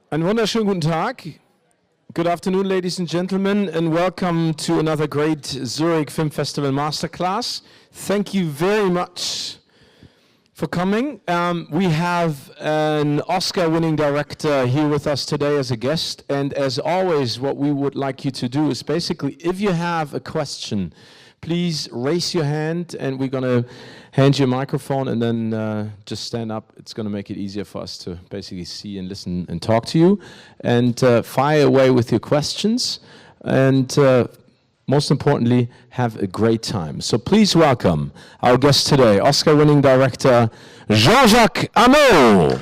Einen wunderschönen guten Tag. Good afternoon, ladies and gentlemen, and welcome to another great Zurich Film Festival Masterclass. Thank you very much for coming. We have an Oscar-winning director here with us today as a guest, and as always, what we would like you to do is basically, if you have a question, please raise your hand, and we're going to hand you a microphone, and then just stand up. It's going to make it easier for us to basically see and listen and talk to you. And fire away with your questions, and most importantly, have a great time. So please welcome our guest today, Oscar-winning director Jean-Jacques Annaud.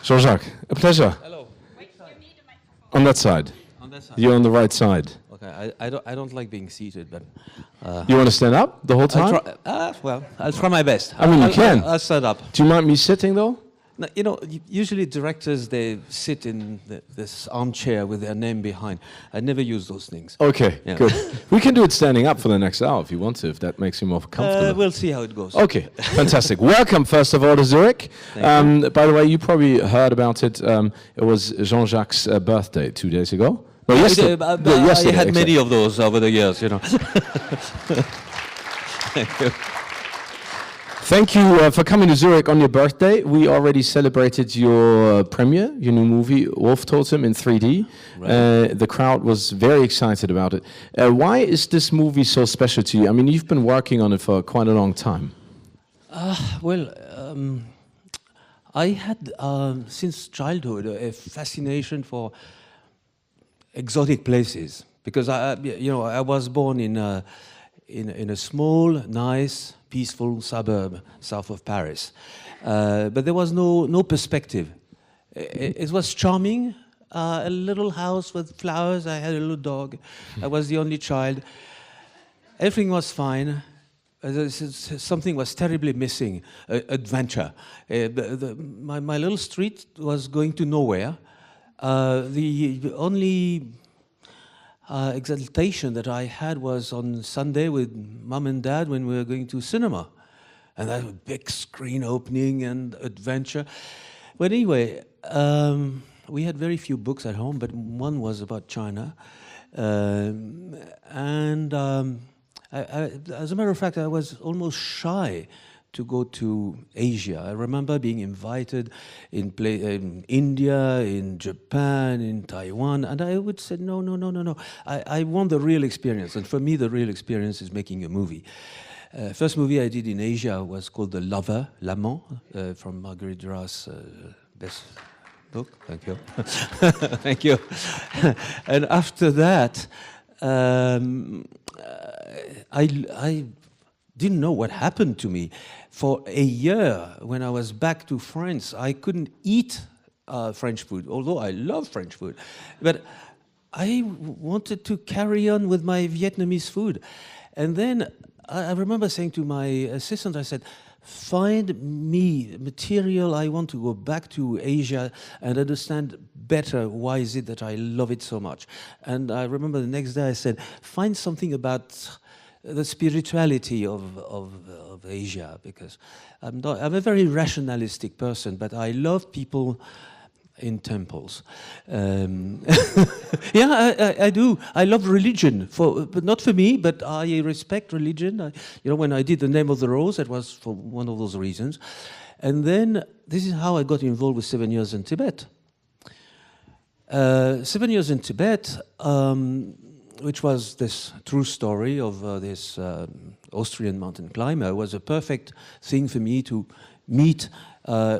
Jean-Jacques, a pleasure. Hello. On that side. On that side. You're on the right side. Okay. I don't like being seated, but. You want to stand up the whole time? I'll try my best. I mean, you can. I'll stand up. Do you mind me sitting though? No, you know, usually directors, they sit in this armchair with their name behind. I never use those things. Okay, Yeah. good. We can do it standing up for the next hour if you want to, if that makes you more comfortable. We'll see how it goes. Okay, fantastic. Welcome, first of all, to Zurich. By the way, you probably heard about it. It was Jean-Jacques' birthday 2 days ago. No, yesterday. I had many of those over the years, you know. Thank you. Thank you for coming to Zurich on your birthday. We already celebrated your premiere, your new movie, Wolf Totem, in 3D. Right. The crowd was very excited about it. Why is this movie so special to you? I mean, you've been working on it for quite a long time. I had, since childhood, a fascination for exotic places. Because, I was born in a small, nice, peaceful suburb south of Paris. But there was no perspective. It was charming, a little house with flowers. I had a little dog. I was the only child. Everything was fine. Something was terribly missing, adventure. My little street was going to nowhere. The only exaltation that I had was on Sunday with Mum and Dad when we were going to cinema. And that was a big screen opening and adventure. But anyway, we had very few books at home, but one was about China. As a matter of fact, I was almost shy to go to Asia. I remember being invited in India, in Japan, in Taiwan, and I would say, no. I want the real experience, and for me, the real experience is making a movie. First movie I did in Asia was called The Lover Lama, from Marguerite Duras' best book. Thank you. Thank you. And after that, I didn't know what happened to me. For a year, when I was back to France, I couldn't eat French food, although I love French food. But I wanted to carry on with my Vietnamese food. And then I remember saying to my assistant, I said, find me material. I want to go back to Asia and understand better why is it that I love it so much. And I remember the next day I said, find something about the spirituality of Asia, because I'm a very rationalistic person, but I love people in temples. Yeah, I do. I love religion, but not for me, but I respect religion. When I did The Name of the Rose, it was for one of those reasons. And then this is how I got involved with 7 Years in Tibet. 7 Years in Tibet, which was this true story of this Austrian mountain climber, was a perfect thing for me to meet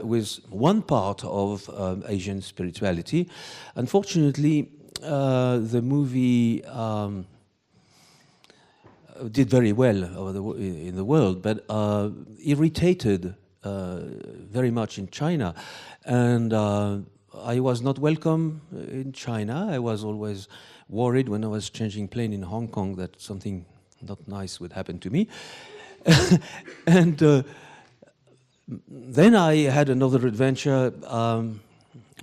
with one part of Asian spirituality. Unfortunately, the movie did very well in the world, but irritated very much in China. And I was not welcome in China. I was always worried when I was changing plane in Hong Kong that something not nice would happen to me. And then I had another adventure.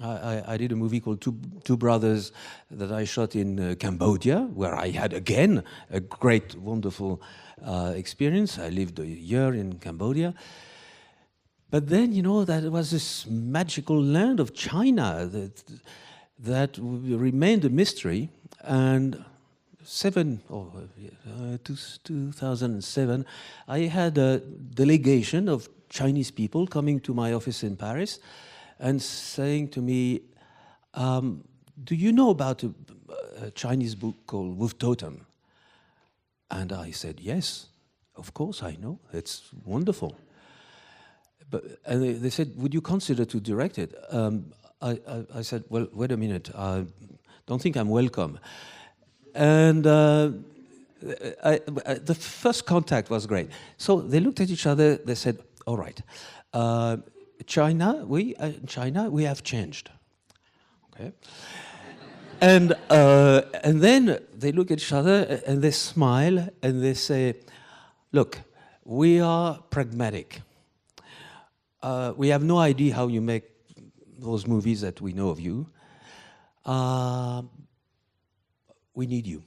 I did a movie called Two Brothers that I shot in Cambodia, where I had again a great, wonderful experience. I lived a year in Cambodia. But then, you know, that was this magical land of China that remained a mystery. And 2007, I had a delegation of Chinese people coming to my office in Paris and saying to me, do you know about a Chinese book called Wolf Totem? And I said, yes, of course I know. It's wonderful. And they said, would you consider to direct it? I said, well, wait a minute. I don't think I'm welcome. And the first contact was great. So they looked at each other. They said, all right, China, we have changed. Okay. And then they look at each other and they smile and they say, look, we are pragmatic. We have no idea how you make those movies that we know of you. We need you.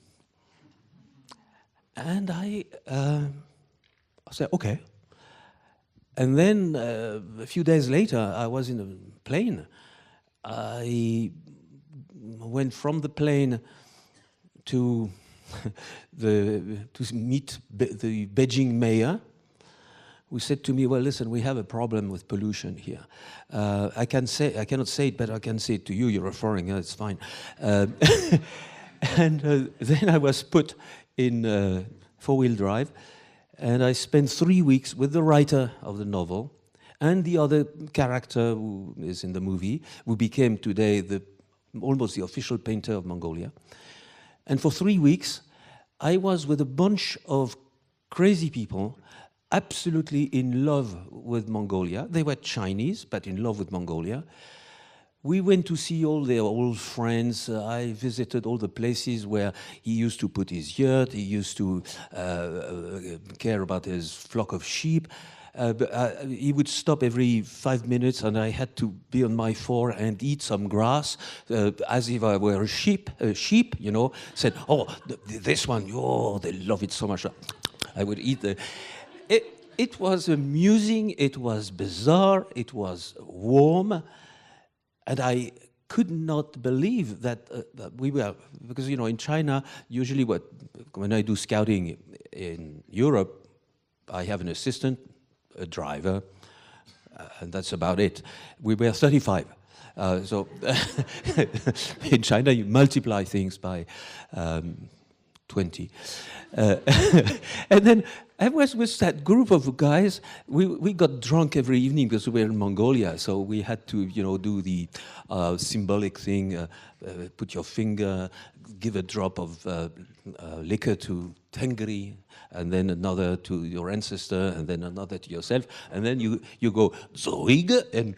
And I said, okay. And then a few days later, I was in a plane. I went from the plane to meet the Beijing mayor, who said to me, well, listen, we have a problem with pollution here. I cannot say it, but I can say it to you. You're a foreigner, it's fine. And then I was put in four-wheel drive, and I spent 3 weeks with the writer of the novel and the other character who is in the movie, who became today almost the official painter of Mongolia. And for 3 weeks, I was with a bunch of crazy people absolutely in love with Mongolia. They were Chinese, but in love with Mongolia. We went to see all their old friends. I visited all the places where he used to put his yurt. He used to care about his flock of sheep. He would stop every 5 minutes, and I had to be on my floor and eat some grass, as if I were a sheep, you know. Said, oh, this one, oh, they love it so much. I would eat the... It was amusing, it was bizarre, it was warm, and I could not believe that we were, because, you know, in China, usually when I do scouting in Europe, I have an assistant, a driver, and that's about it. We were 35. So in China, you multiply things by 20. And then I was with that group of guys. We got drunk every evening because we were in Mongolia, so we had to, you know, do the symbolic thing, put your finger, give a drop of liquor to Tengri, and then another to your ancestor, and then another to yourself, and then you go zoig and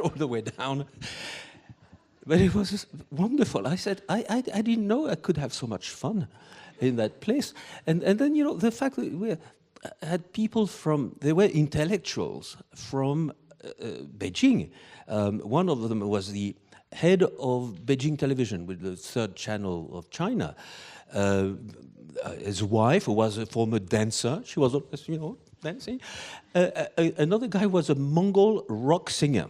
all the way down. But it was wonderful. I said, I didn't know I could have so much fun in that place. And then, you know, the fact that we had people they were intellectuals from Beijing. One of them was the head of Beijing television with the third channel of China. His wife, who was a former dancer, she was, you know, dancing. Another guy was a Mongol rock singer.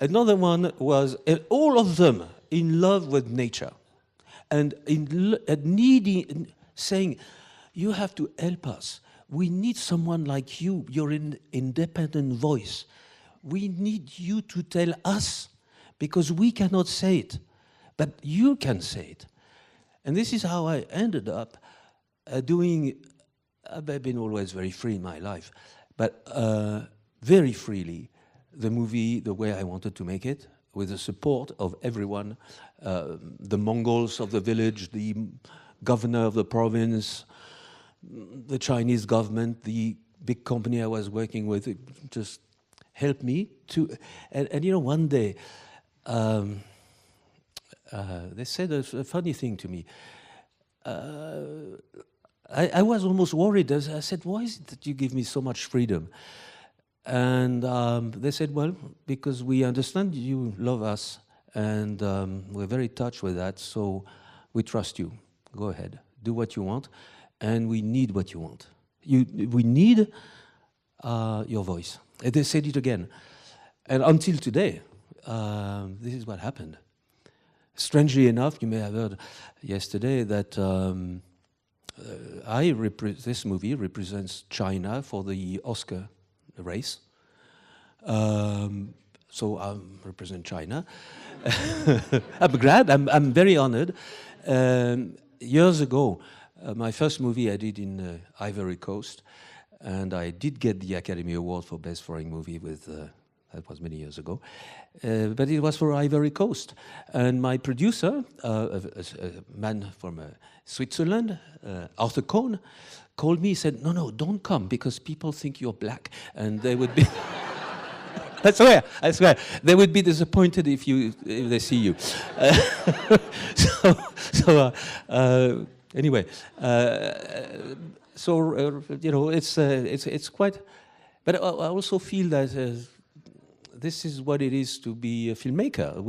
Another one was, all of them in love with nature and saying, you have to help us. We need someone like you. You're an independent voice. We need you to tell us because we cannot say it, but you can say it. And this is how I ended up doing, I've been always very free in my life, but very freely, the movie the way I wanted to make it, with the support of everyone, the Mongols of the village, the governor of the province, the Chinese government, the big company I was working with, just helped me to, and you know, one day, they said a funny thing to me. I was almost worried. I said, why is it that you give me so much freedom? And they said, well, because we understand you love us, and we're very touched with that, so we trust you. Go ahead, do what you want, and we need what you want. We need your voice. And they said it again. And until today, this is what happened. Strangely enough, you may have heard yesterday that this movie represents China for the Oscar race. So I represent China. I'm glad, I'm very honored. Years ago, my first movie I did in Ivory Coast, and I did get the Academy Award for Best Foreign Movie with, that was many years ago, but it was for Ivory Coast. And my producer, a man from Switzerland, Arthur Cohn, called me, said, no, don't come, because people think you're black, and they would be... I swear, they would be disappointed if they see you. Anyway, you know, it's quite. But I also feel that this is what it is to be a filmmaker.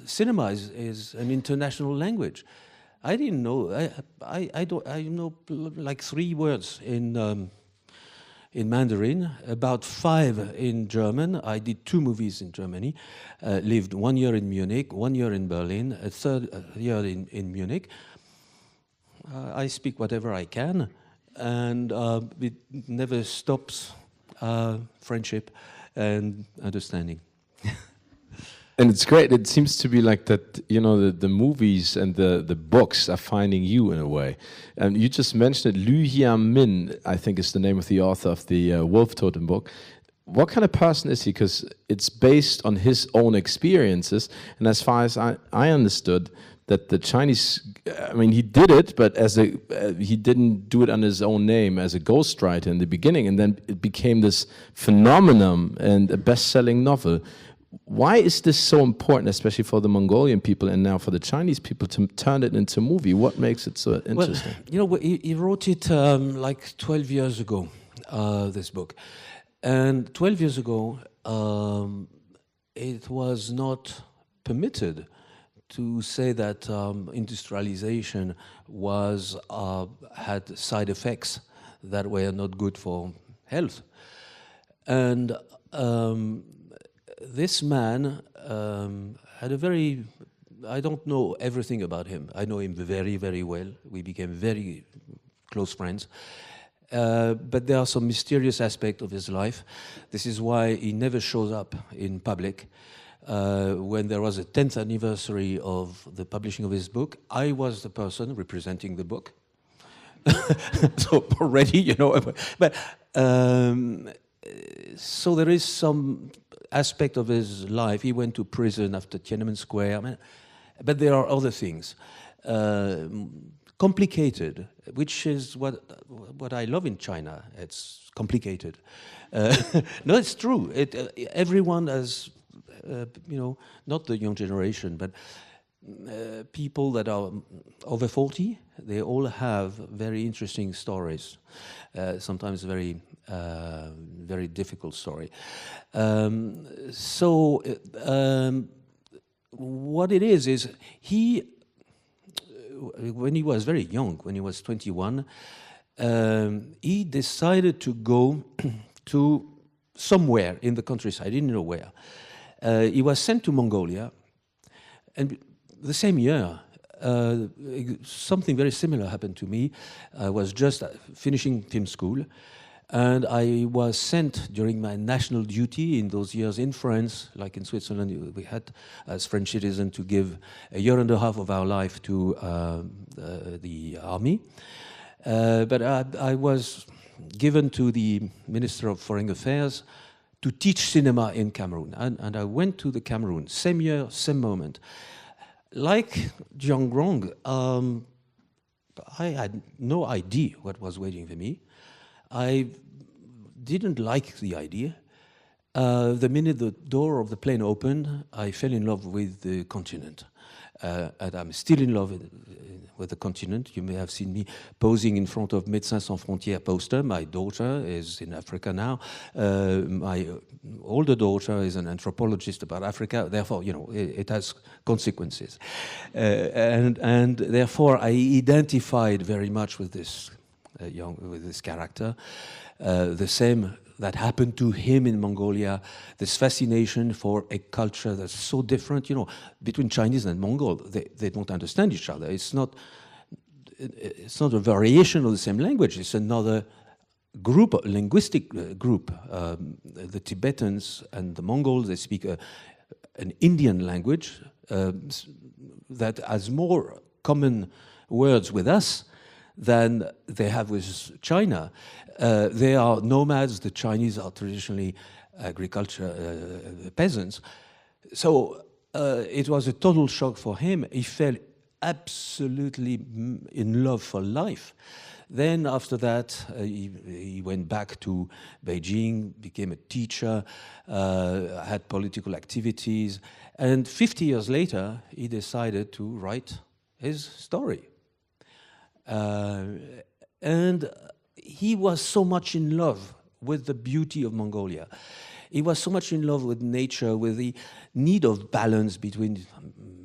Cinema is an international language. I didn't know. I know like 3 words in Mandarin, about 5 in German. I did 2 movies in Germany, lived 1 year in Munich, 1 year in Berlin, a 3rd year in Munich. I speak whatever I can, and it never stops friendship and understanding. And it's great. It seems to be like that, you know, the movies and the books are finding you in a way. And you just mentioned it. Liu Jiamin, I think, is the name of the author of the Wolf Totem book. What kind of person is he? Because it's based on his own experiences. And as far as I understood, that the Chinese, I mean, he did it, but he didn't do it on his own name as a ghostwriter in the beginning. And then it became this phenomenon and a best-selling novel. Why is this so important, especially for the Mongolian people and now for the Chinese people, to turn it into a movie? What makes it so interesting? Well, you know, he wrote it like 12 years ago, this book. And 12 years ago, it was not permitted to say that industrialization had side effects that were not good for health. And this man had a very, I don't know everything about him. I know him very, very well. We became very close friends. But there are some mysterious aspects of his life. This is why he never shows up in public. When there was a 10th anniversary of the publishing of his book, I was the person representing the book. So already, you know, but so there is some aspect of his life. He went to prison after Tiananmen Square. I mean, but there are other things. Complicated, which is what I love in China. It's complicated. No, it's true. Everyone has, you know, not the young generation, but people that are over 40, they all have very interesting stories, sometimes very difficult story. What it is he, when he was very young, when he was 21, he decided to go to somewhere in the countryside. I didn't know where. He was sent to Mongolia, and the same year, something very similar happened to me. I was just finishing film school, and I was sent during my national duty in those years in France, like in Switzerland. We had, as French citizens, to give a year and a half of our life to the army. But I was given to the Minister of Foreign Affairs to teach cinema in Cameroon. And I went to the Cameroon, same year, same moment. Like Jean-Jacques, I had no idea what was waiting for me. I didn't like the idea. The minute the door of the plane opened, I fell in love with the continent. And I'm still in love with the continent. You may have seen me posing in front of Médecins Sans Frontières poster. My daughter is in Africa now. My older daughter is an anthropologist about Africa. Therefore, you know, it has consequences. And therefore, I identified very much with this with this character. The same that happened to him in Mongolia, this fascination for a culture that's so different. You know, between Chinese and Mongol, they don't understand each other. It's not a variation of the same language. It's another group, linguistic group. The Tibetans and the Mongols, they speak an Indian language that has more common words with us than they have with China. They are nomads. The Chinese are traditionally agriculture peasants. So it was a total shock for him. He fell absolutely in love for life. Then after that, he went back to Beijing, became a teacher, had political activities. And 50 years later, he decided to write his story. And he was so much in love with the beauty of Mongolia. He was so much in love with nature, with the need of balance between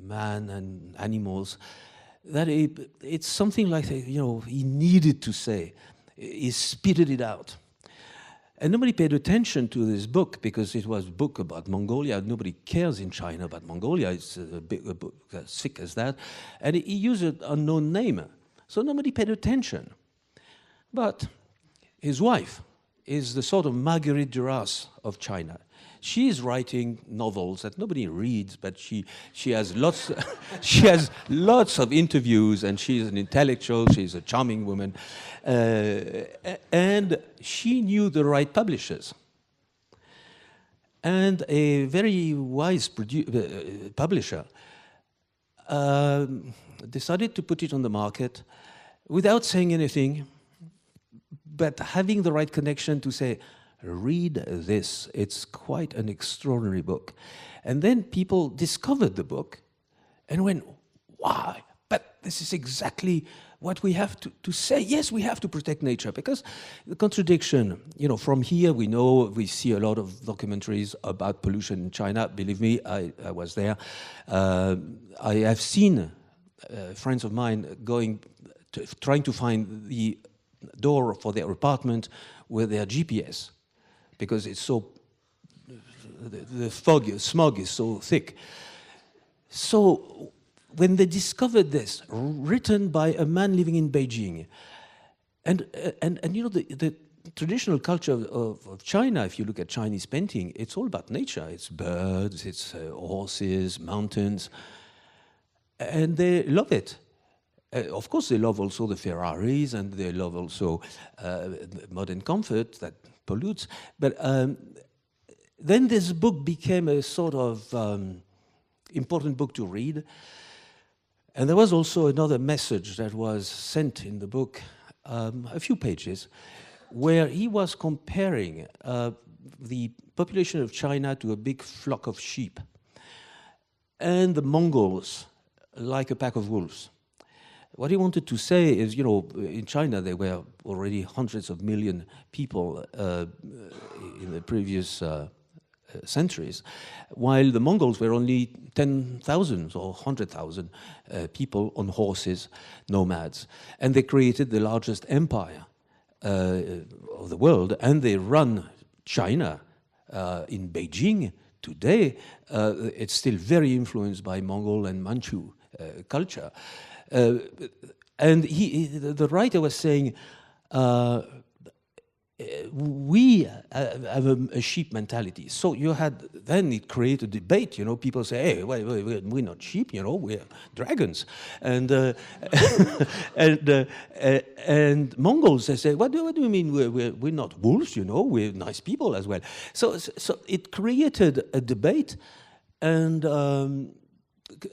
man and animals, that it's something like, you know, he needed to say. He spitted it out. And nobody paid attention to this book because it was a book about Mongolia. Nobody cares in China about Mongolia. It's a book as thick as that. And he used an unknown name. So nobody paid attention. But his wife is the sort of Marguerite Duras of China. She is writing novels that nobody reads, but she has lots she has lots of interviews, and she's an intellectual. She's a charming woman, and she knew the right publishers. And a very wise publisher decided to put it on the market without saying anything, but having the right connection to say, read this. It's quite an extraordinary book. And then people discovered the book and went, wow, but this is exactly what we have to say. Yes, we have to protect nature, because the contradiction, you know, from here we see a lot of documentaries about pollution in China. Believe me, I was there. I have seen friends of mine trying to find the door for their apartment with their GPS, because it's so, the smog is so thick. So when they discovered this, written by a man living in Beijing, and you know, the traditional culture of China, if you look at Chinese painting, it's all about nature. It's birds, it's horses, mountains, and they love it. Of course, they love also the Ferraris, and they love also modern comfort that pollutes. But then this book became a sort of important book to read. And there was also another message that was sent in the book, a few pages, where he was comparing the population of China to a big flock of sheep, and the Mongols like a pack of wolves. What he wanted to say is, you know, in China there were already hundreds of million people in the previous centuries, while the Mongols were only 10,000 or 100,000 people on horses, nomads. And they created the largest empire of the world, and they run China in Beijing today. It's still very influenced by Mongol and Manchu culture. And the writer was saying, we have a sheep mentality. So then it created a debate, you know, people say, hey, we're not sheep, you know, we're dragons. And and Mongols, they say, what do you mean we're not wolves, you know, we're nice people as well. So it created a debate, and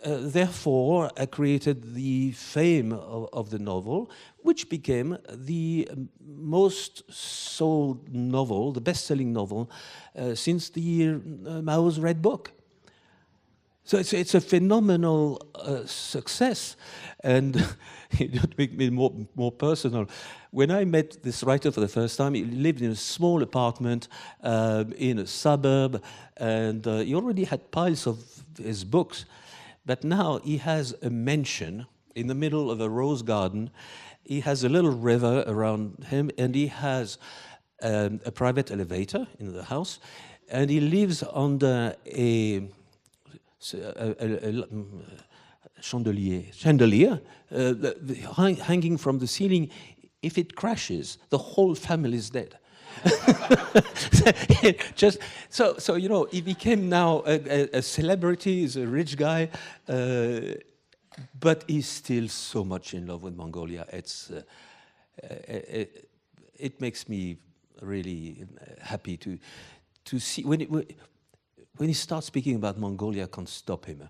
therefore created the fame of the novel, which became the most sold novel, the best-selling novel, since the Mao's Red Book. So it's a phenomenal success, and it make me more personal. When I met this writer for the first time, he lived in a small apartment in a suburb, and he already had piles of his books. But now he has a mansion in the middle of a rose garden. He has a little river around him, and he has a private elevator in the house, and he lives under a chandelier hanging from the ceiling. If it crashes, the whole family is dead. Just so you know, he became now a celebrity. He's a rich guy, but he's still so much in love with Mongolia. It makes me really happy to see when he starts speaking about Mongolia. I can't stop him.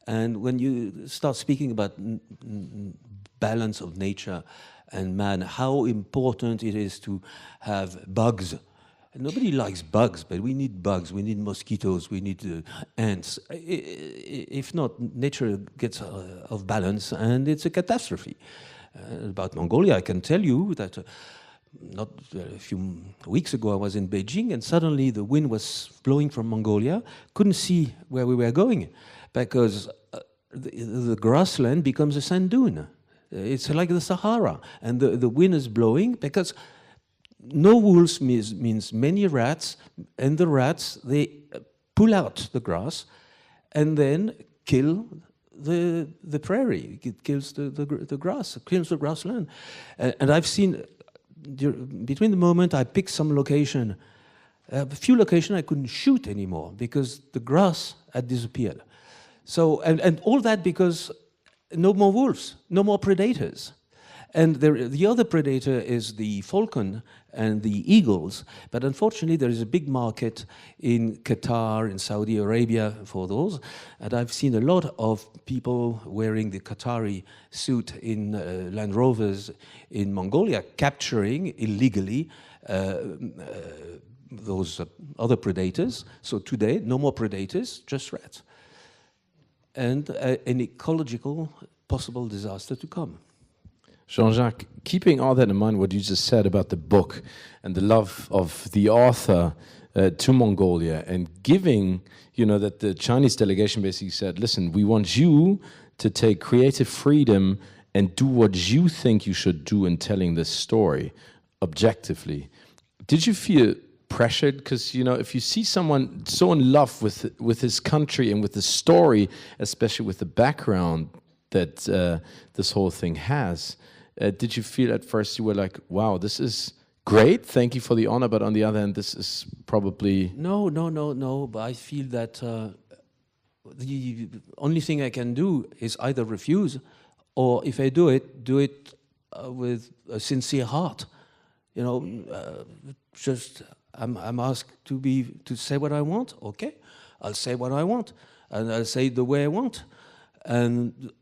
And when you start speaking about balance of nature and man, how important it is to have bugs. Nobody likes bugs, but we need bugs, we need mosquitoes, we need ants. If not, nature gets off balance and it's a catastrophe. About Mongolia, I can tell you that not a few weeks ago I was in Beijing, and suddenly the wind was blowing from Mongolia. Couldn't see where we were going because the grassland becomes a sand dune. It's like the Sahara, and the wind is blowing because no wolves means many rats, and the rats, they pull out the grass and then kill the prairie. It kills the grass, it kills the grassland. And I've seen, between the moment I picked some location, a few locations I couldn't shoot anymore because the grass had disappeared. So, and all that because no more wolves, no more predators. And the other predator is the falcon and the eagles. But unfortunately, there is a big market in Qatar, in Saudi Arabia for those. And I've seen a lot of people wearing the Qatari suit in Land Rovers in Mongolia, capturing illegally those other predators. So today, no more predators, just rats. And an ecological possible disaster to come. Jean-Jacques, keeping all that in mind, what you just said about the book and the love of the author to Mongolia, and giving, you know, that the Chinese delegation basically said, listen, we want you to take creative freedom and do what you think you should do in telling this story objectively. Did you feel pressured? Because, you know, if you see someone so in love with his country and with the story, especially with the background that this whole thing has, did you feel at first you were like, wow, this is great, thank you for the honor, but on the other hand, this is probably... No, but I feel that the only thing I can do is either refuse, or if I do it with a sincere heart. You know, just... I'm asked to say what I want. Okay, I'll say what I want, and I'll say it the way I want. And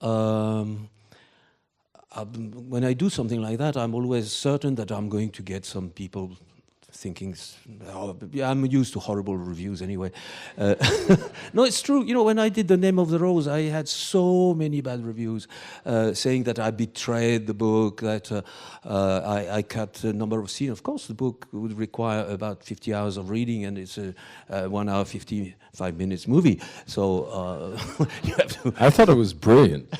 when I do something like that, I'm always certain that I'm going to get some people thinking, oh, yeah, I'm used to horrible reviews anyway. No, it's true. You know, when I did The Name of the Rose, I had so many bad reviews saying that I betrayed the book, that I cut a number of scenes. Of course, the book would require about 50 hours of reading, and it's a 1 hour, 55 minutes movie. So you have to... I thought it was brilliant.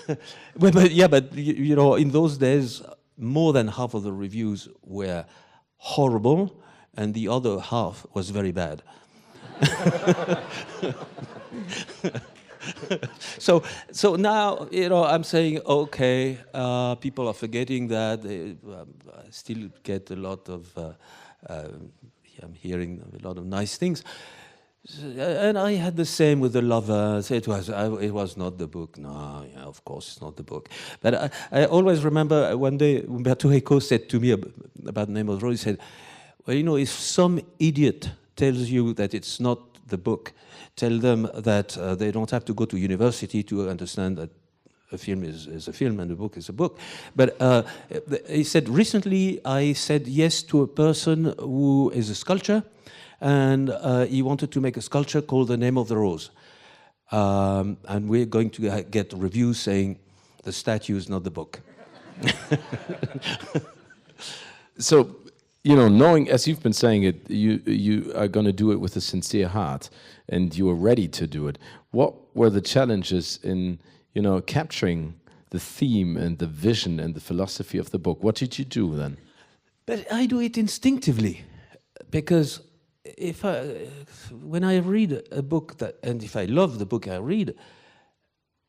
but you know, in those days, more than half of the reviews were horrible, and the other half was very bad. So now, you know, I'm saying, okay, people are forgetting that. I still get a lot of, I'm hearing a lot of nice things. And I had the same with The Lover. So it was not the book. No, yeah, of course it's not the book. But I always remember one day Umberto Eco said to me about The Name of the Rose, he said, well, you know, if some idiot tells you that it's not the book. Tell them that they don't have to go to university to understand that a film is a film and a book is a book. But he said, recently I said yes to a person who is a sculptor, and he wanted to make a sculpture called The Name of the Rose. And we're going to get reviews saying the statue is not the book. So, you know, knowing, as you've been saying it, you are going to do it with a sincere heart, and you are ready to do it. What were the challenges in, you know, capturing the theme and the vision and the philosophy of the book? What did you do then? But I do it instinctively, because when I read a book and if I love the book I read,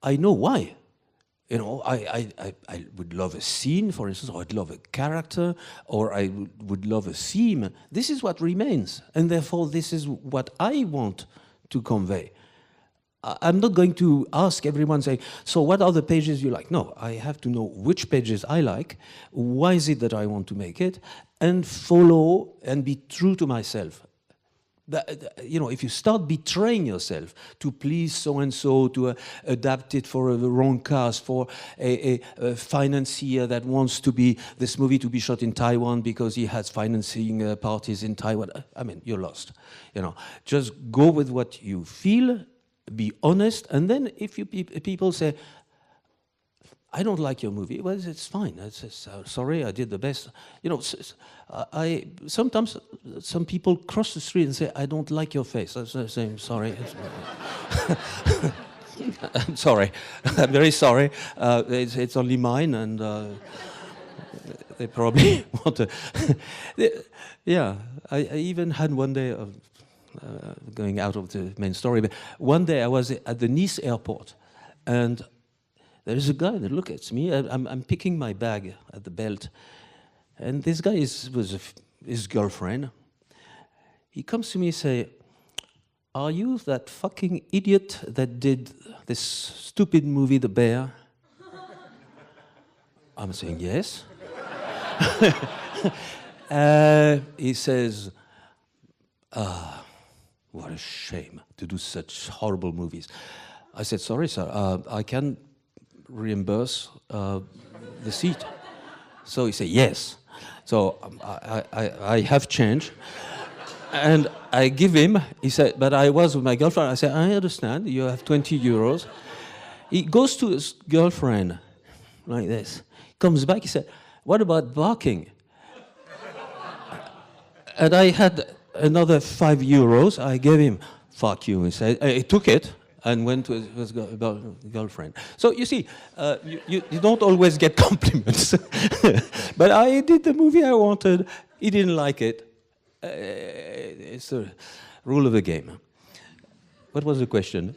I know why. You know, I would love a scene, for instance, or I'd love a character, or I would love a theme. This is what remains, and therefore this is what I want to convey. I'm not going to ask everyone, say, so what are the pages you like? No, I have to know which pages I like, why is it that I want to make it, and follow and be true to myself. You know, if you start betraying yourself to please so-and-so, to adapt it for a wrong cast, for a financier that wants this movie to be shot in Taiwan because he has financing parties in Taiwan, I mean, you're lost. You know, just go with what you feel, be honest, and then if people say, I don't like your movie, well, it's fine. Sorry, I did the best. You know, sometimes some people cross the street and say, I don't like your face. I'm saying, sorry. I'm sorry. I'm very sorry. It's only mine, and they probably want to. Yeah, I even had one day of going out of the main story, but one day I was at the Nice airport, and there is a guy that looks at me. I'm picking my bag at the belt, and this guy was his girlfriend. He comes to me and say, "Are you that fucking idiot that did this stupid movie, The Bear?" I'm saying yes. He says, "What a shame to do such horrible movies." I said, "Sorry, sir, I can reimburse the seat." So he said, yes. So I have change. And I give him, he said, but I was with my girlfriend. I said, I understand, you have 20 euros. He goes to his girlfriend like this. Comes back, he said, what about barking? And I had another 5 euros. I gave him, fuck you. He said, he took it and went to his girlfriend. So you see, you don't always get compliments. But I did the movie I wanted. He didn't like it. It's the rule of the game. What was the question?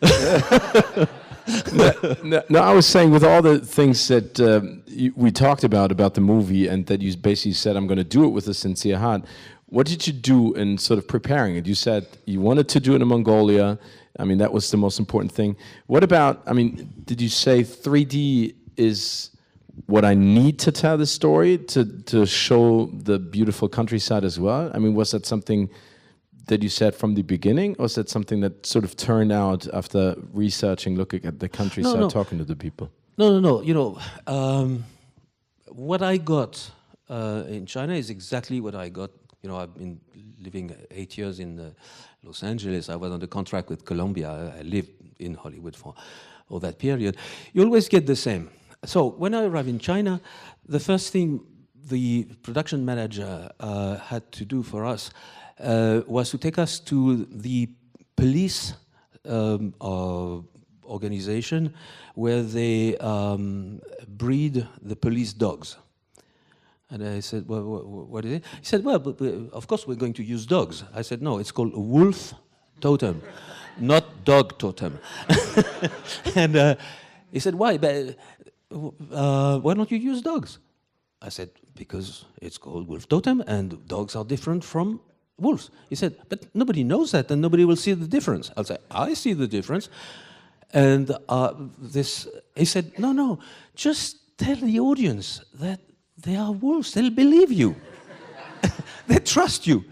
No, I was saying with all the things that we talked about the movie, and that you basically said, I'm going to do it with a sincere heart. What did you do in sort of preparing it? You said you wanted to do it in Mongolia. I mean, that was the most important thing. What about, I mean, did you say 3D is what I need to tell the story to show the beautiful countryside as well? I mean, was that something that you said from the beginning, or was that something that sort of turned out after researching, looking at the countryside, talking to the people? No. You know, what I got in China is exactly what I got. You know, I've been living 8 years in Los Angeles. I was under contract with Columbia. I lived in Hollywood for all that period. You always get the same. So when I arrived in China, the first thing the production manager had to do for us was to take us to the police organization where they breed the police dogs. And I said, well, what is it? He said, well, but of course we're going to use dogs. I said, no, it's called a wolf totem, not dog totem. And he said, why? But, why don't you use dogs? I said, because it's called wolf totem and dogs are different from wolves. He said, but nobody knows that and nobody will see the difference. I'll say, I see the difference. And he said, no, just tell the audience that they are wolves. They'll believe you. They trust you.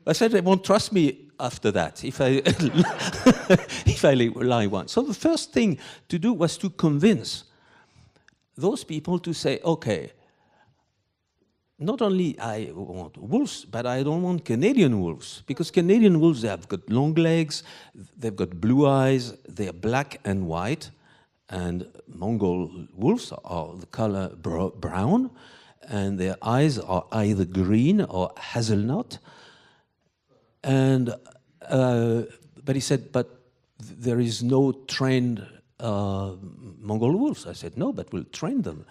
I said they won't trust me after that, if I if I lie once. So the first thing to do was to convince those people to say, okay, not only I want wolves, but I don't want Canadian wolves, because Canadian wolves, they have got long legs, they've got blue eyes, they're black and white, and Mongol wolves are the color brown, and their eyes are either green or hazelnut. And but he said, but there is no trained Mongol wolves. I said, no, but we'll train them.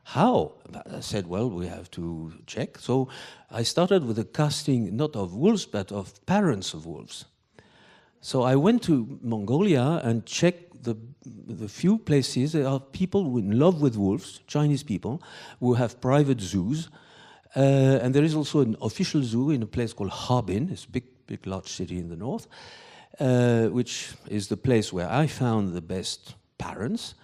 How? I said, well, we have to check. So I started with a casting, not of wolves, but of parents of wolves. So I went to Mongolia and checked the few places. There are people who are in love with wolves, Chinese people, who have private zoos. And there is also an official zoo in a place called Harbin, it's a big, large city in the north, which is the place where I found the best parents.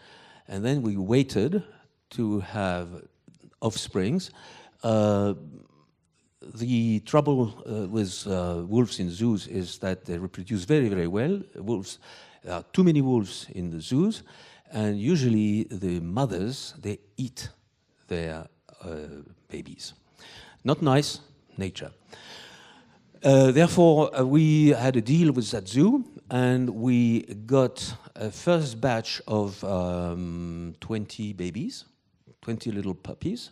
And then we waited to have offsprings. The trouble with wolves in zoos is that they reproduce very, very well. Wolves, there are too many wolves in the zoos, and usually the mothers, they eat their babies. Not nice, nature. Therefore, we had a deal with that zoo, and we got a first batch of 20 babies, 20 little puppies.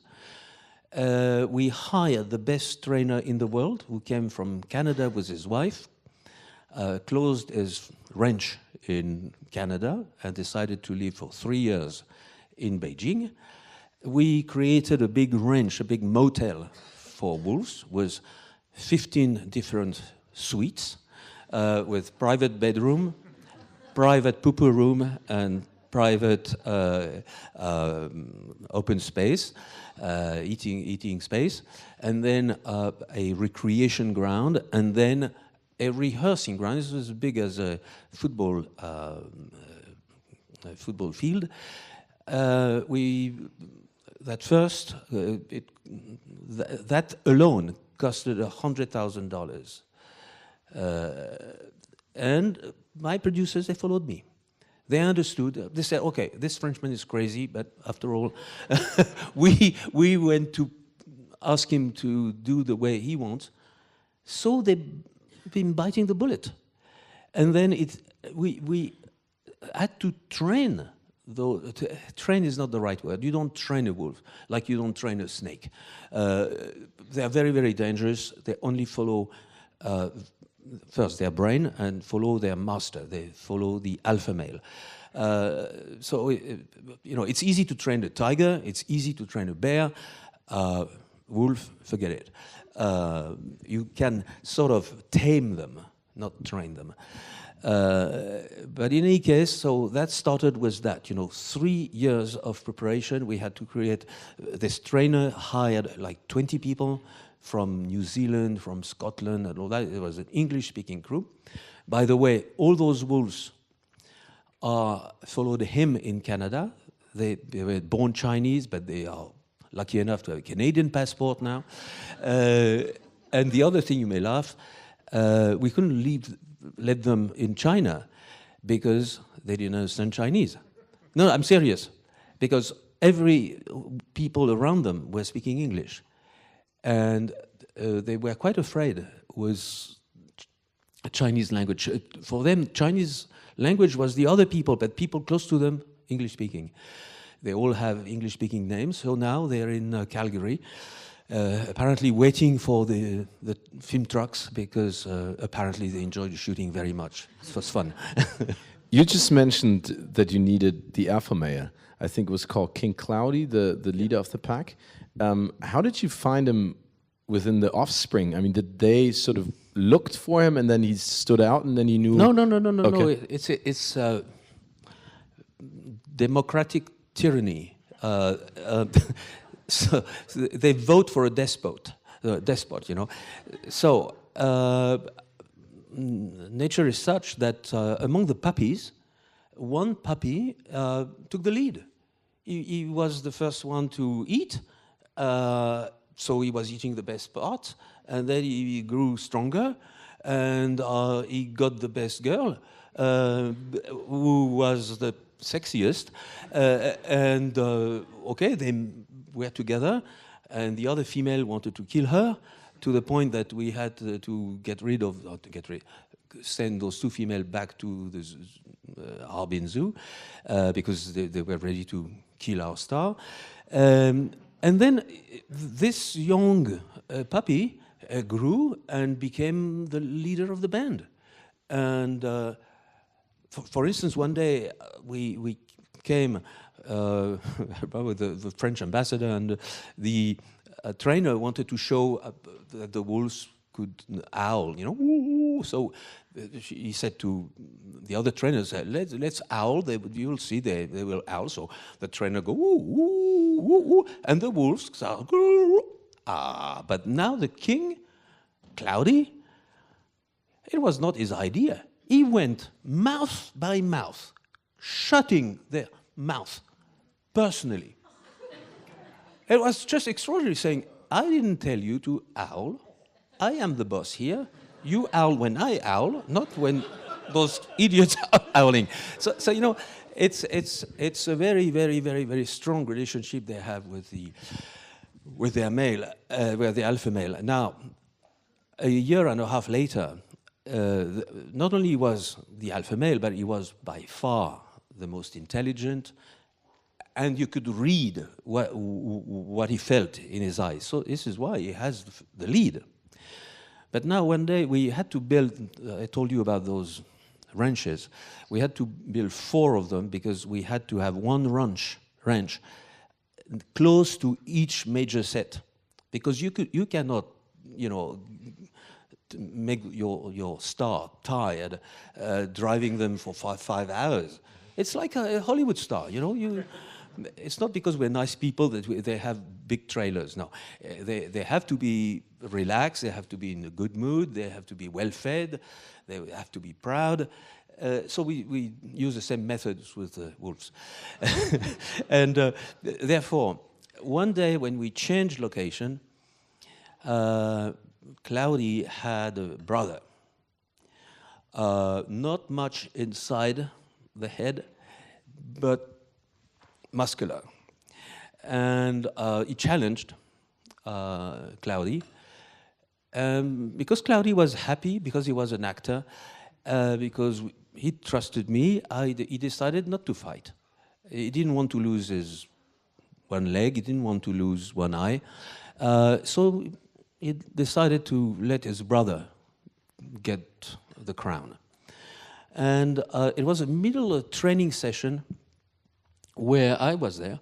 We hired the best trainer in the world, who came from Canada with his wife, closed his ranch in Canada, and decided to live for 3 years in Beijing. We created a big ranch, a big motel for wolves, with 15 different suites, with private bedroom, private poo-poo room, and private open space, eating space, and then a recreation ground, and then a rehearsing ground. This was as big as a football field. That alone costed $100,000. And my producers, they followed me. They understood. They said, okay, this Frenchman is crazy, but after all, we went to ask him to do the way he wants. So they've been biting the bullet. And then we had to train. Though train is not the right word. You don't train a wolf like you don't train a snake. They are very, very dangerous. They only follow first their brain and follow their master. They follow the alpha male. So it's easy to train a tiger. It's easy to train a bear. Wolf, forget it. You can sort of tame them, not train them. But in any case, so that started with that, 3 years of preparation. We had to create, this trainer hired like 20 people from New Zealand, from Scotland, and all that. It was an English-speaking crew. By the way, all those wolves followed him in Canada. They were born Chinese, but they are lucky enough to have a Canadian passport now. And the other thing, you may laugh, we couldn't let them in China because they didn't understand Chinese. No, I'm serious. Because every people around them were speaking English. And they were quite afraid with Chinese language. For them, Chinese language was the other people, but people close to them, English-speaking. They all have English-speaking names, so now they're in Calgary, apparently waiting for the film trucks, because apparently they enjoyed the shooting very much. It was fun. You just mentioned that you needed the alpha male. I think it was called King Cloudy, the leader of the pack. How did you find him within the offspring? I mean, did they sort of looked for him and then he stood out and then you knew? No. Okay. No. It's democratic tyranny. So they vote for a despot, So nature is such that among the puppies, one puppy took the lead. He was the first one to eat, so he was eating the best part, and then he grew stronger. and he got the best girl, who was the sexiest, and okay, they were together, and the other female wanted to kill her, to the point that we had to get rid of, or to get rid, send those two female back to the Harbin Zoo, because they were ready to kill our star. And then this young puppy grew and became the leader of the band. And for instance, one day we came, with the French ambassador, and the trainer wanted to show that the wolves could howl, you know, woo. So he said to the other trainers, let's howl, you'll see they will howl. So the trainer go, woo, woo, woo, woo, and the wolves start, but now the king, Cloudy, it was not his idea. He went mouth by mouth, shutting their mouth personally. It was just extraordinary, saying, I didn't tell you to howl. I am the boss here. You howl when I howl, not when those idiots are howling. So you know, it's a very, very, very, very strong relationship they have with their male, with the alpha male. Now, a year and a half later, not only was the alpha male, but he was by far the most intelligent, and you could read what he felt in his eyes. So this is why he has the lead. But now one day we had to build, I told you about those ranches, we had to build 4 of them because we had to have one ranch close to each major set. Because you cannot, you know, make your star tired driving them for five hours. It's like a Hollywood star, you know. It's not because we're nice people that they have big trailers. No, they have to be relaxed. They have to be in a good mood. They have to be well fed. They have to be proud. So we use the same methods with the wolves. And therefore, one day when we changed location, Cloudy had a brother. Not much inside the head, but muscular. And he challenged Cloudy. Because Cloudy was happy, because he was an actor, because he trusted me, he decided not to fight. He didn't want to lose his one leg, he didn't want to lose one eye. So he decided to let his brother get the crown. And it was a middle training session where I was there.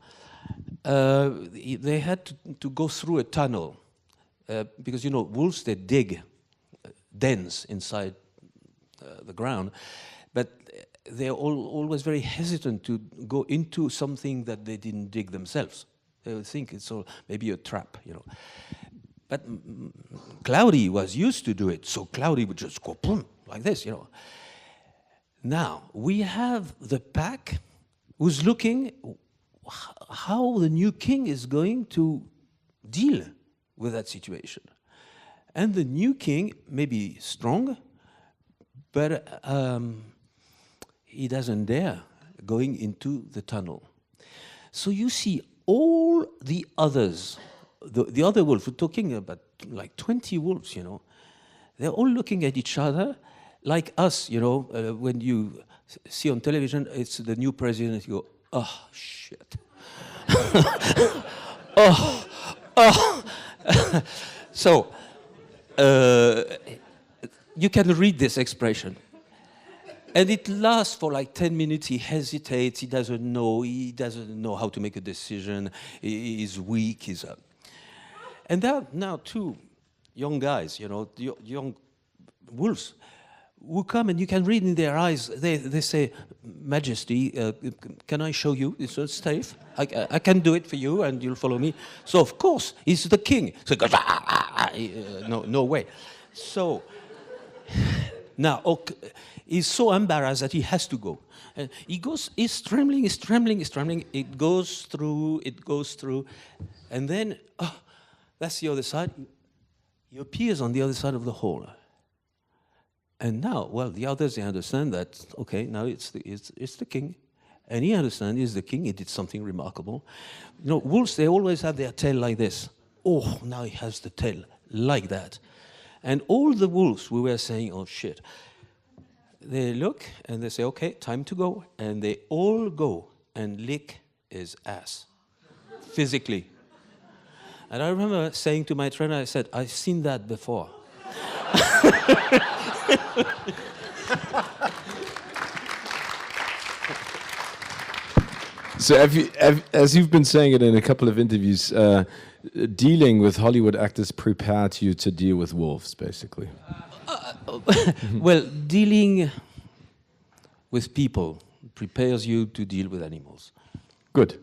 They had to go through a tunnel because, you know, wolves, they dig dens inside the ground, but they're always very hesitant to go into something that they didn't dig themselves. They would think it's all maybe a trap, you know. But Cloudy was used to do it, so Cloudy would just go boom, like this, you know. Now, we have the pack who's looking how the new king is going to deal with that situation. And the new king may be strong, but he doesn't dare going into the tunnel. So you see all the others, the other wolves, we're talking about like 20 wolves, you know, they're all looking at each other like us, you know, when you see on television, it's the new president, you go, oh, shit. oh. So, you can read this expression. And it lasts for like 10 minutes. He hesitates. He doesn't know how to make a decision. He's weak. He's up. And there are now 2 young guys, you know, young wolves, who come, and you can read in their eyes. They say, Majesty, can I show you? It's safe. I can do it for you, and you'll follow me. So of course, he's the king. So he goes, no way. So now, he's so embarrassed that he has to go. And he goes, he's trembling. It goes through. And then, that's the other side. He appears on the other side of the hall. And now, well, the others, they understand that, okay, now it's the king. And he understands he's the king, he did something remarkable. You know, wolves, they always have their tail like this. Oh, now he has the tail like that. And all the wolves, we were saying, oh, shit. They look and they say, okay, time to go. And they all go and lick his ass, physically. And I remember saying to my trainer, I said, I've seen that before. So as you've been saying it in a couple of interviews, dealing with Hollywood actors prepared you to deal with wolves, basically. Well, dealing with people prepares you to deal with animals. Good.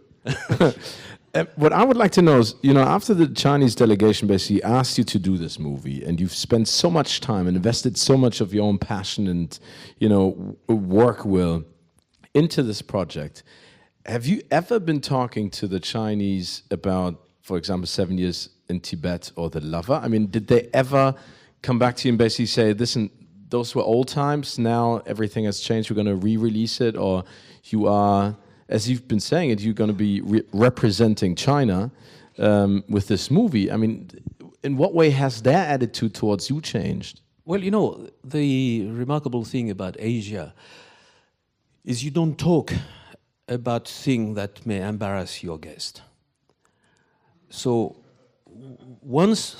What I would like to know is, you know, after the Chinese delegation basically asked you to do this movie, and you've spent so much time and invested so much of your own passion and, you know, work will into this project, have you ever been talking to the Chinese about, for example, 7 Years in Tibet or The Lover? I mean, did they ever come back to you and basically say, listen, those were old times, now everything has changed, we're going to re-release it, or you are, as you've been saying it, you're going to be representing China with this movie? I mean, in what way has their attitude towards you changed? Well, you know, the remarkable thing about Asia is you don't talk about things that may embarrass your guest. So once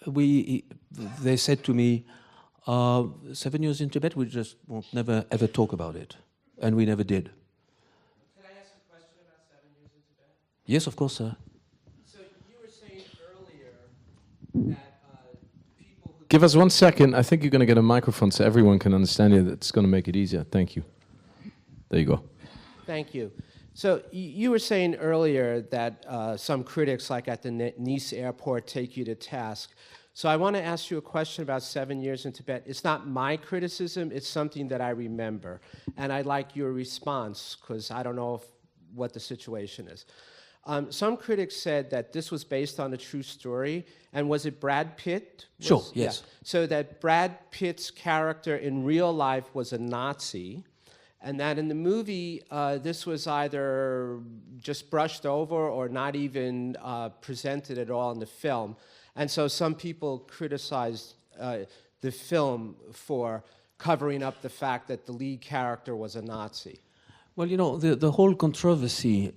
they said to me, 7 years in Tibet, we just won't never ever talk about it. And we never did. Can I ask a question about 7 years in Tibet? Yes, of course, sir. So you were saying earlier that people who... Give us 1 second. I think you're going to get a microphone so everyone can understand it. It's going to make it easier. Thank you. There you go. Thank you. So you were saying earlier that some critics, like at the Nice airport, take you to task. So I want to ask you a question about 7 years in Tibet. It's not my criticism, it's something that I remember. And I'd like your response, because I don't know what the situation is. Some critics said that this was based on a true story, and was it Brad Pitt? Sure, yes. Yeah. So that Brad Pitt's character in real life was a Nazi, and that in the movie, this was either just brushed over or not even presented at all in the film. And so some people criticized the film for covering up the fact that the lead character was a Nazi. Well, you know, the whole controversy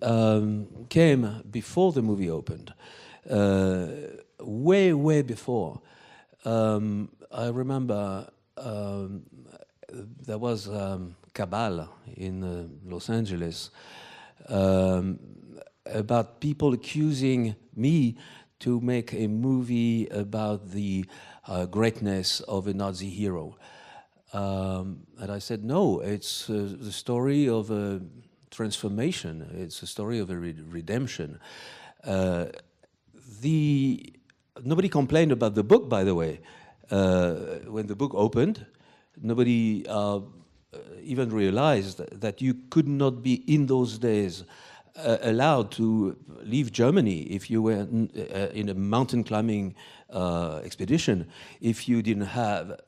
came before the movie opened, way before. I remember there was cabal in Los Angeles about people accusing me to make a movie about the greatness of a Nazi hero. And I said, no, it's the story of a transformation. It's a story of a redemption. Nobody complained about the book, by the way. When the book opened, nobody even realized that you could not be, in those days, allowed to leave Germany if you were in a mountain climbing expedition, if you didn't have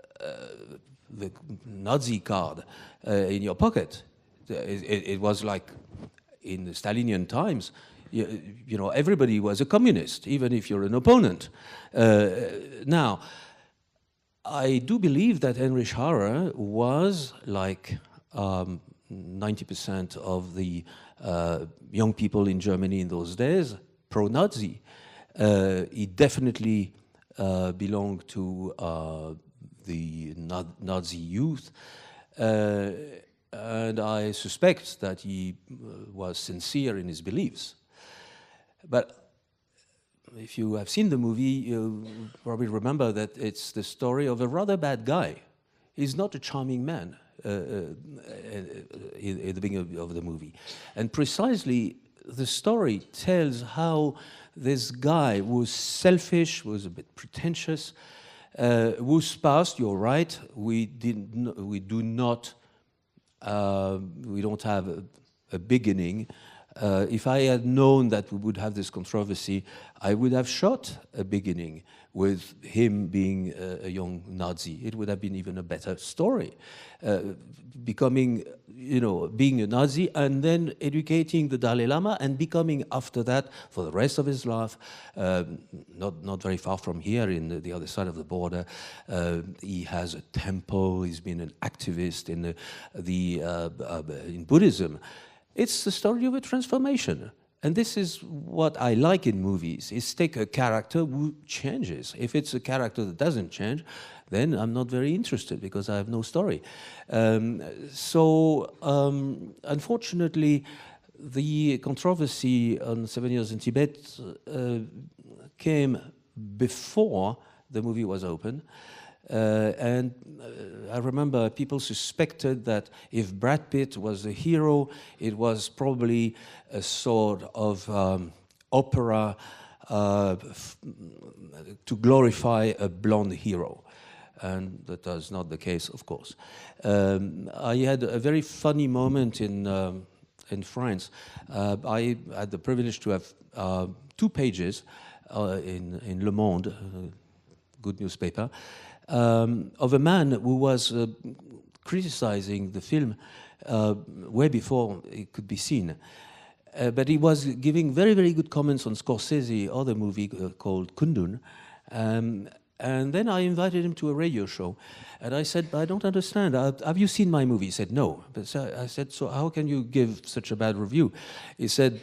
the Nazi card in your pocket. It was like in the Stalinian times, you know, everybody was a communist, even if you're an opponent. Now, I do believe that Heinrich Harrer was like 90% of the young people in Germany in those days, pro-Nazi. He definitely belonged to the Nazi youth, and I suspect that he was sincere in his beliefs. But if you have seen the movie, you probably remember that it's the story of a rather bad guy. He's not a charming man in the beginning of the movie. And precisely, the story tells how this guy was selfish, was a bit pretentious, whose past, you're right, we don't have a beginning, If I had known that we would have this controversy, I would have shot a beginning with him being a young Nazi. It would have been even a better story. Becoming, being a Nazi and then educating the Dalai Lama and becoming, after that, for the rest of his life, not very far from here, in the other side of the border, he has a temple. He's been an activist in in Buddhism. It's the story of a transformation. And this is what I like in movies, is take a character who changes. If it's a character that doesn't change, then I'm not very interested because I have no story. Unfortunately, the controversy on 7 Years in Tibet came before the movie was open. I remember people suspected that if Brad Pitt was the hero, it was probably a sort of opera to glorify a blonde hero. And that was not the case, of course. I had a very funny moment in France. I had the privilege to have 2 pages in Le Monde, good newspaper, of a man who was criticizing the film way before it could be seen. But he was giving very, very good comments on Scorsese's other movie called Kundun. And then I invited him to a radio show. And I said, I don't understand. Have you seen my movie? He said, no. But I said, so how can you give such a bad review? He said,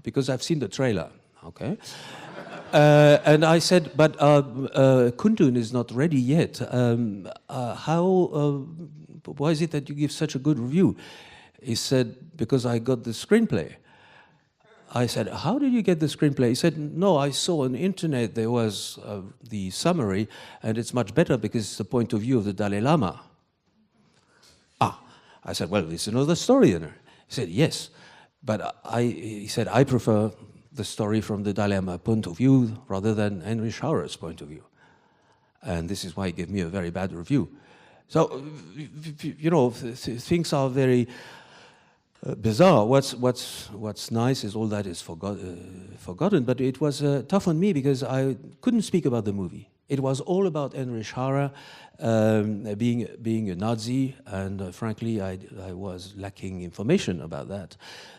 because I've seen the trailer. Okay. And I said, but Kundun is not ready yet. Why is it that you give such a good review? He said, because I got the screenplay. I said, how did you get the screenplay? He said, no, I saw on the internet there was the summary, and it's much better because it's the point of view of the Dalai Lama. I said, well, it's another story. He said, yes, but he said, I prefer the story from the Dalai Lama point of view rather than Henry Schauer's point of view. And this is why he gave me a very bad review. So, things are very bizarre. What's nice is all that is forgotten, but it was tough on me because I couldn't speak about the movie. It was all about Henry Schauer being a Nazi, and frankly, I was lacking information about that.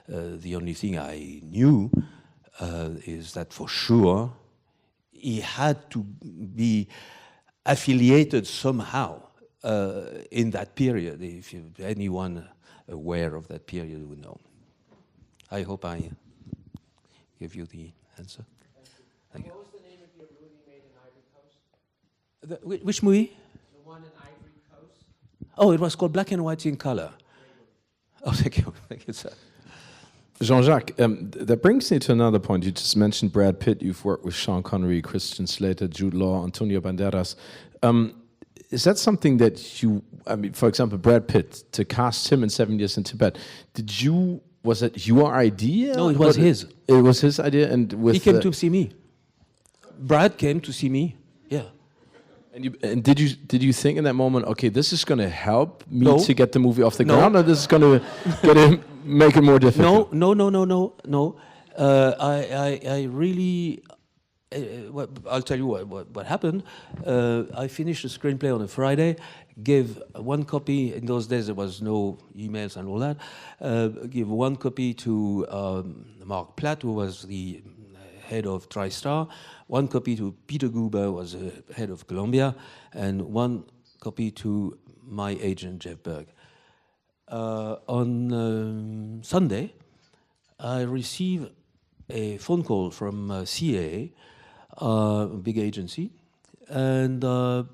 The only thing I knew is that for sure he had to be affiliated somehow in that period. If anyone aware of that period would know. I hope I give you the answer. Thank you. What was the name of your movie made in Ivory Coast? Which movie? The one in Ivory Coast? Oh, it was called Black and White in Color. Oh, thank you. Thank you, sir. Jean-Jacques, that brings me to another point. You just mentioned Brad Pitt. You've worked with Sean Connery, Christian Slater, Jude Law, Antonio Banderas. Is that something that you, for example, Brad Pitt, to cast him in 7 Years in Tibet, was it your idea? No, it was his. It was his idea? And with he came to see me. Brad came to see me, yeah. And did you think in that moment, okay, this is going to help me No. to get the movie off the ground, or this is going to make it more difficult? No. I really... I'll tell you what happened. I finished the screenplay on a Friday, gave one copy. In those days, there was no emails and all that. Give one copy to Mark Platt, who was the head of TriStar, one copy to Peter Guber, who was the head of Columbia, and one copy to my agent, Jeff Berg. On Sunday, I received a phone call from CAA, a big agency, and a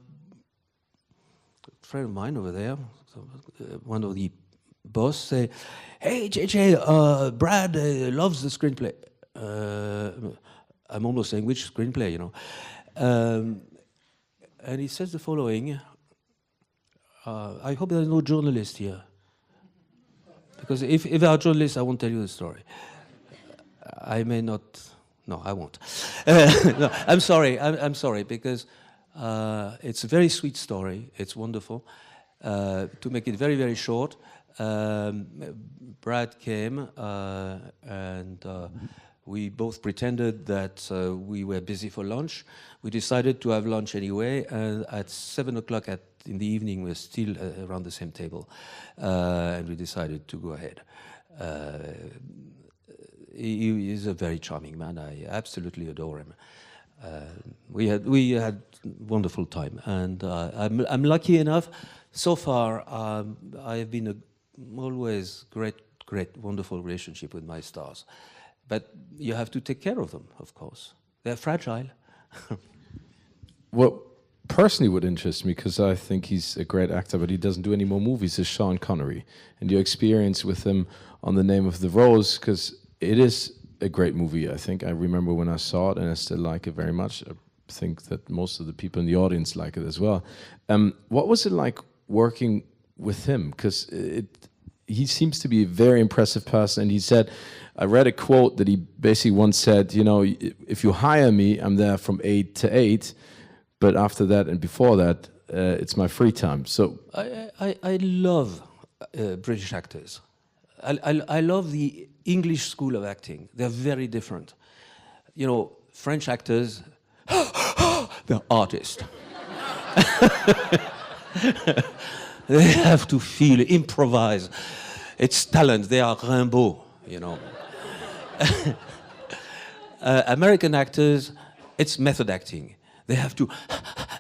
friend of mine over there, one of the boss, say, "Hey, JJ, Brad loves the screenplay." I'm almost saying which screenplay, and he says the following: "I hope there's no journalist here, because if there are journalists, I won't tell you the story. I may not." No, I won't. No, I'm sorry. I'm sorry, because it's a very sweet story. It's wonderful. To make it very, very short, Brad came, and we both pretended that we were busy for lunch. We decided to have lunch anyway, and at 7 o'clock in the evening, we're still around the same table, and we decided to go ahead. He is a very charming man. I absolutely adore him. We had wonderful time, and I'm lucky enough. So far, I have been always great, wonderful relationship with my stars. But you have to take care of them, of course. They're fragile. What personally would interest me, because I think he's a great actor, but he doesn't do any more movies, is Sean Connery. And your experience with him on The Name of the Rose, because it is a great movie, I think. I remember when I saw it, and I still like it very much. I think that most of the people in the audience like it as well. What was it like working with him? Because he seems to be a very impressive person, and he said, I read a quote that he basically once said, you know, if you hire me, I'm there from 8 to 8, but after that and before that, it's my free time. So I love British actors. I love the English school of acting. They're very different. You know, French actors, they're artists. They have to feel, improvise. It's talent. They are Rimbaud, you know. American actors, it's method acting. They have to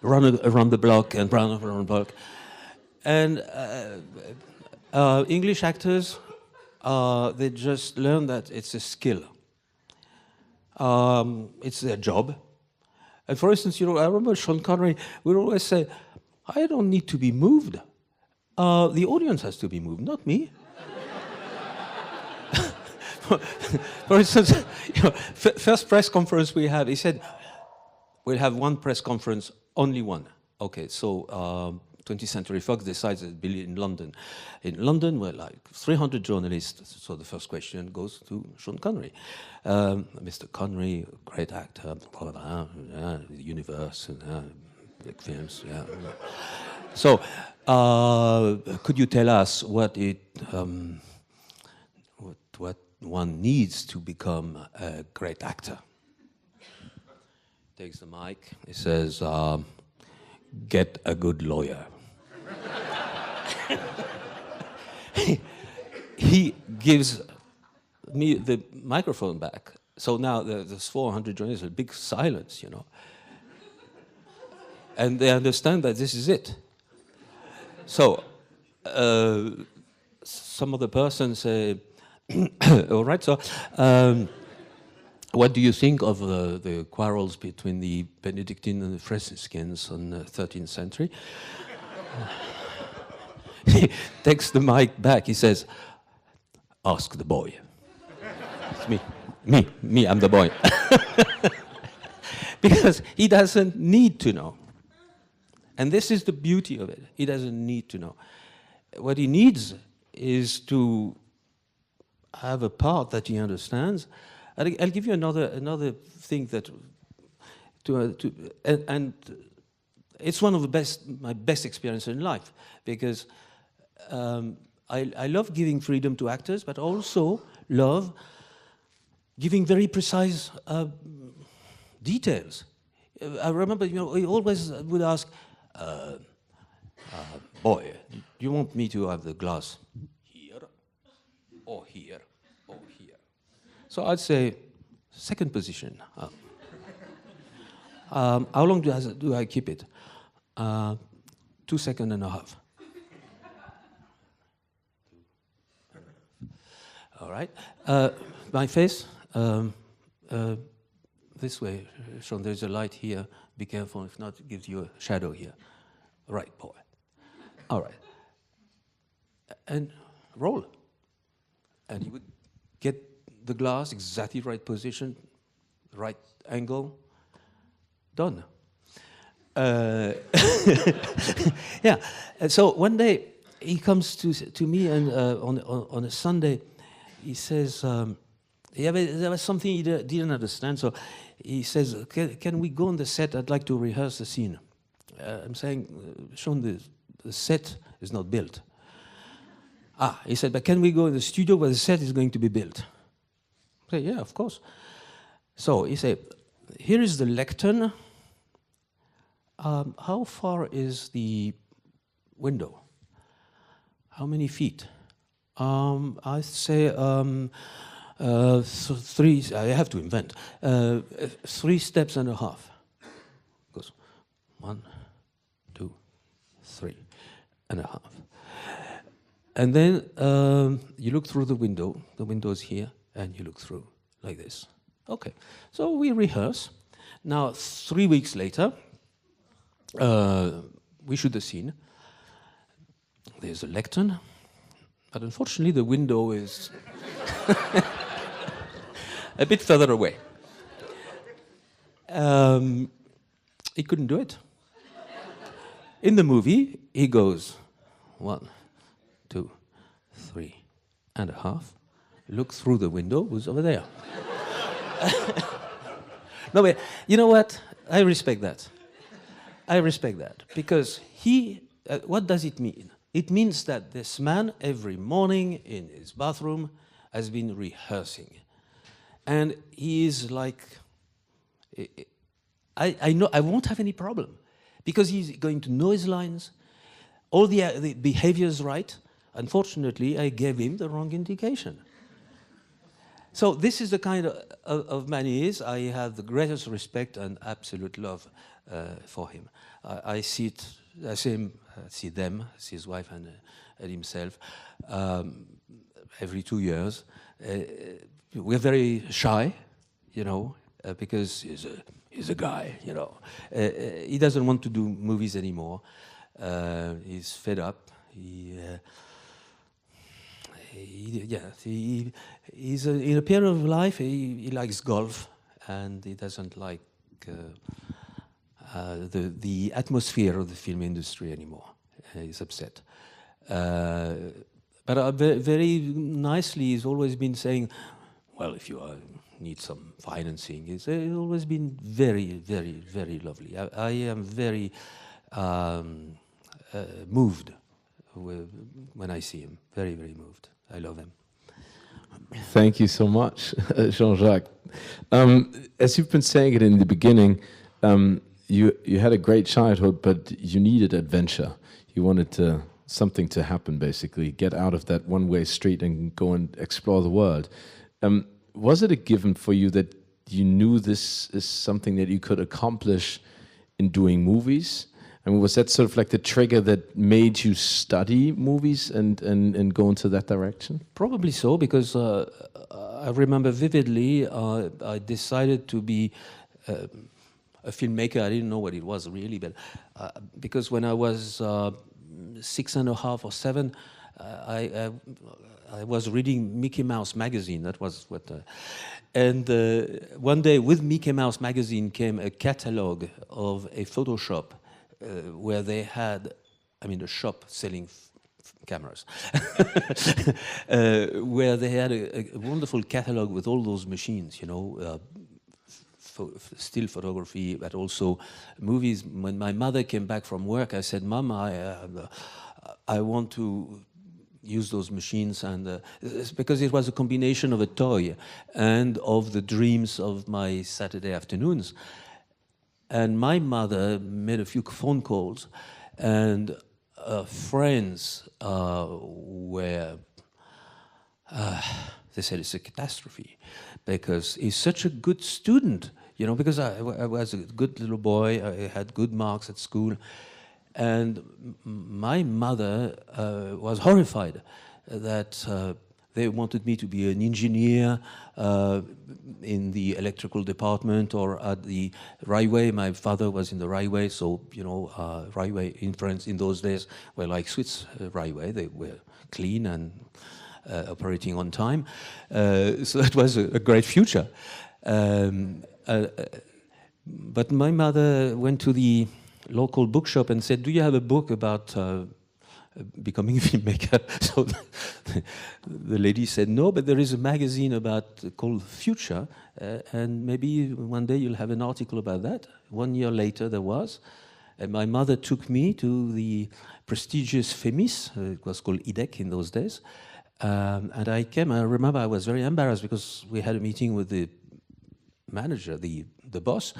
run around the block and run around the block. And English actors, they just learn that it's a skill. It's their job. And for instance, you know, I remember Sean Connery would always say, I don't need to be moved. The audience has to be moved, not me. For instance, you know, first press conference we have, he said, we'll have one press conference, only one. Okay, so 20th Century Fox decides to be in London. In London, we're like 300 journalists, so the first question goes to Sean Connery. Mr. Connery, great actor, blah, blah, blah, the universe, big films, yeah. So, could you tell us what what one needs to become a great actor? Takes the mic, he says, get a good lawyer. He gives me the microphone back. So now there's 400 journalists, a big silence, you know. And they understand that this is it. So some other person say, all right, so what do you think of the quarrels between the Benedictine and the Franciscans in the 13th century? He takes the mic back, he says, ask the boy. It's me, I'm the boy. Because he doesn't need to know. And this is the beauty of it. He doesn't need to know. What he needs is to have a part that he understands. I'll give you another thing that, and it's one of my best experiences in life, because I love giving freedom to actors, but also love giving very precise details. I remember, you know, he always would ask, boy, do you want me to have the glass here, or here, or here? So I'd say, second position. How long do I keep it? 2 seconds and a half. All right. My face, this way, Sean, there's a light here. Be careful, if not, it gives you a shadow here. Right, boy. All right. And roll. And he would get the glass, exactly right position, right angle, done. Yeah. And so one day he comes to me, and on a Sunday, he says, there was something he didn't understand. So he says, can we go on the set? I'd like to rehearse the scene. I'm saying, Sean, the set is not built. He said, but can we go in the studio where the set is going to be built? I said, yeah, of course. So he said, here is the lectern. How far is the window? How many feet? I say 3, I have to invent, 3 steps and a half. Goes 1, 2, 3 and a half. And then you look through the window is here, and you look through like this. Okay, so we rehearse. Now, 3 weeks later, we shoot the scene. There's a lectern, but unfortunately the window is a bit further away. He couldn't do it. In the movie, he goes 1, 2, 3 and a half. Look through the window, who's over there? No, but you know what? I respect that. I respect that because what does it mean? It means that this man every morning in his bathroom has been rehearsing. And he is like, I know I won't have any problem because he's going to know his lines, all the behavior is right. Unfortunately, I gave him the wrong indication. So this is the kind of man he is. I have the greatest respect and absolute love for him. I see him, see them, see his wife and himself every 2 years. We're very shy, you know, because he's a guy, you know. He doesn't want to do movies anymore. He's fed up. He's in a period of life. He likes golf, and he doesn't like the atmosphere of the film industry anymore. He's upset. But very nicely, he's always been saying, "Well, if you need some financing," he's always been very, very, very lovely. I am very moved when I see him. Very, very moved. I love him. Thank you so much, Jean-Jacques. As you've been saying it in the beginning, you had a great childhood, but you needed adventure. You wanted something to happen, basically, get out of that one-way street and go and explore the world. Was it a given for you that you knew this is something that you could accomplish in doing movies? I mean, was that sort of like the trigger that made you study movies and go into that direction? Probably so, because I remember vividly I decided to be a filmmaker. I didn't know what it was really, but because when I was 6.5 or 7, I was reading Mickey Mouse magazine. That was what, and one day with Mickey Mouse magazine came a catalog of a photo shop where they had, I mean, a shop selling cameras, where they had a wonderful catalog with all those machines, you know, still photography, but also movies. When my mother came back from work, I said, "Mom, I want to use those machines," and it's because it was a combination of a toy and of the dreams of my Saturday afternoons. And my mother made a few phone calls, and friends were, they said it's a catastrophe, because he's such a good student, you know, because I was a good little boy, I had good marks at school, and my mother was horrified that they wanted me to be an engineer in the electrical department or at the railway. My father was in the railway, so, you know, railway in France in those days were like Swiss railway. They were clean and operating on time. So that was a great future. But my mother went to the local bookshop and said, "Do you have a book about becoming a filmmaker?" So the lady said, "No, but there is a magazine called Future, and maybe one day you'll have an article about that." 1 year later there was, And my mother took me to the prestigious FEMIS, it was called IDEC in those days. And I came, I remember I was very embarrassed because we had a meeting with the manager, the boss,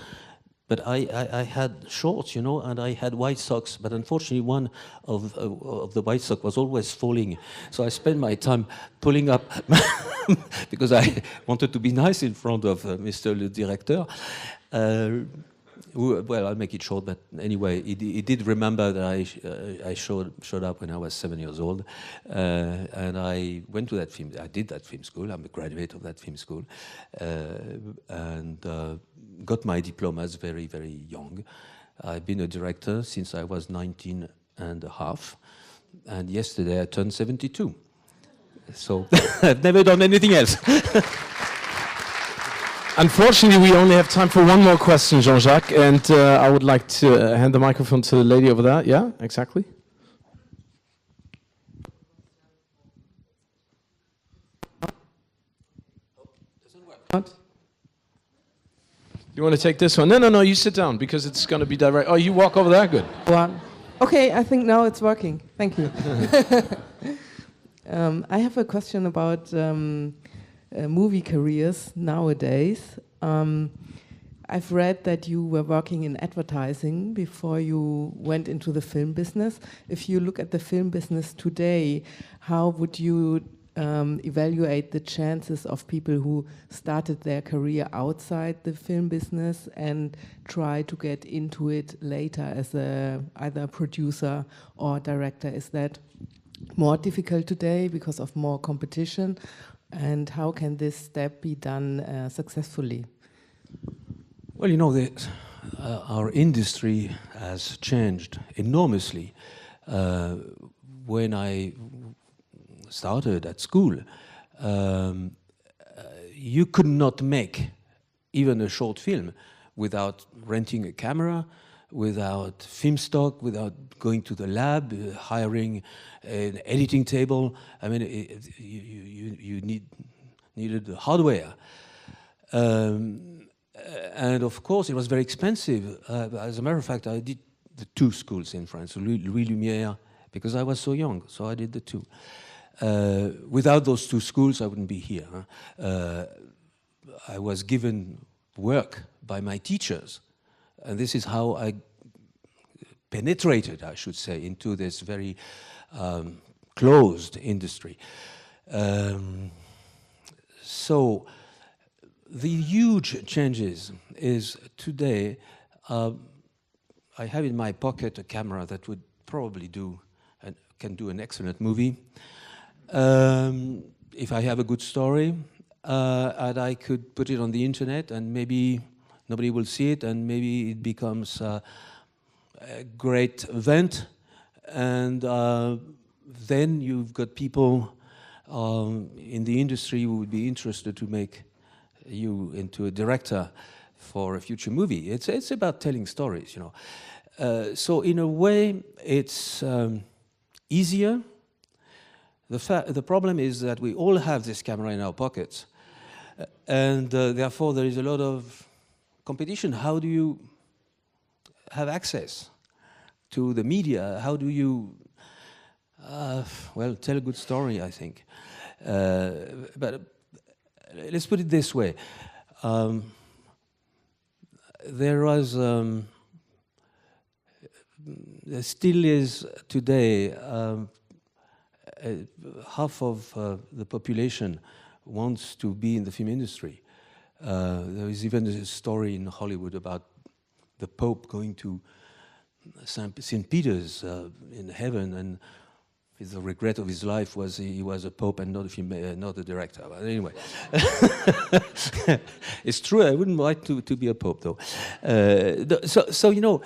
but I had shorts, you know, and I had white socks, but unfortunately one of the white sock was always falling. So I spent my time pulling up because I wanted to be nice in front of Mr. le Directeur. Well, I'll make it short, but anyway, he did remember that I showed up when I was 7 years old, and I went to that film. I did that film school. I'm a graduate of that film school, and got my diplomas very, very young. I've been a director since I was 19 and a half, and yesterday I turned 72. So I've never done anything else. Unfortunately, we only have time for one more question, Jean-Jacques, and I would like to hand the microphone to the lady over there. Yeah, exactly. You want to take this one? No, you sit down because it's going to be direct. Oh, you walk over there? Good. One. Okay, I think now it's working. Thank you. I have a question about movie careers nowadays. I've read that you were working in advertising before you went into the film business. If you look at the film business today, how would you evaluate the chances of people who started their career outside the film business and try to get into it later as either a producer or director? Is that more difficult today because of more competition? And how can this step be done successfully? Well, you know, our industry has changed enormously. When I started at school, you could not make even a short film without renting a camera, without film stock, without going to the lab, hiring an editing table. I mean, you needed the hardware. And of course, it was very expensive. As a matter of fact, I did the two schools in France, Louis Lumière, because I was so young, so I did the two. Without those two schools, I wouldn't be here. I was given work by my teachers, and this is how I penetrated, I should say, into this very closed industry. So the huge changes is today, I have in my pocket a camera that would probably can do an excellent movie. If I have a good story, and I could put it on the internet and maybe nobody will see it and maybe it becomes a great event, and then you've got people in the industry who would be interested to make you into a director for a future movie. It's about telling stories, you know. So in a way, it's easier. The problem is that we all have this camera in our pockets, and therefore there is a lot of competition. How do you have access to the media? How do you, well, tell a good story, I think. But let's put it this way. There still is today half of the population wants to be in the film industry. There is even a story in Hollywood about the Pope going to St. Peter's in heaven, and the regret of his life was he was a Pope and not a director. But anyway, it's true. I wouldn't like to be a Pope, though. So you know.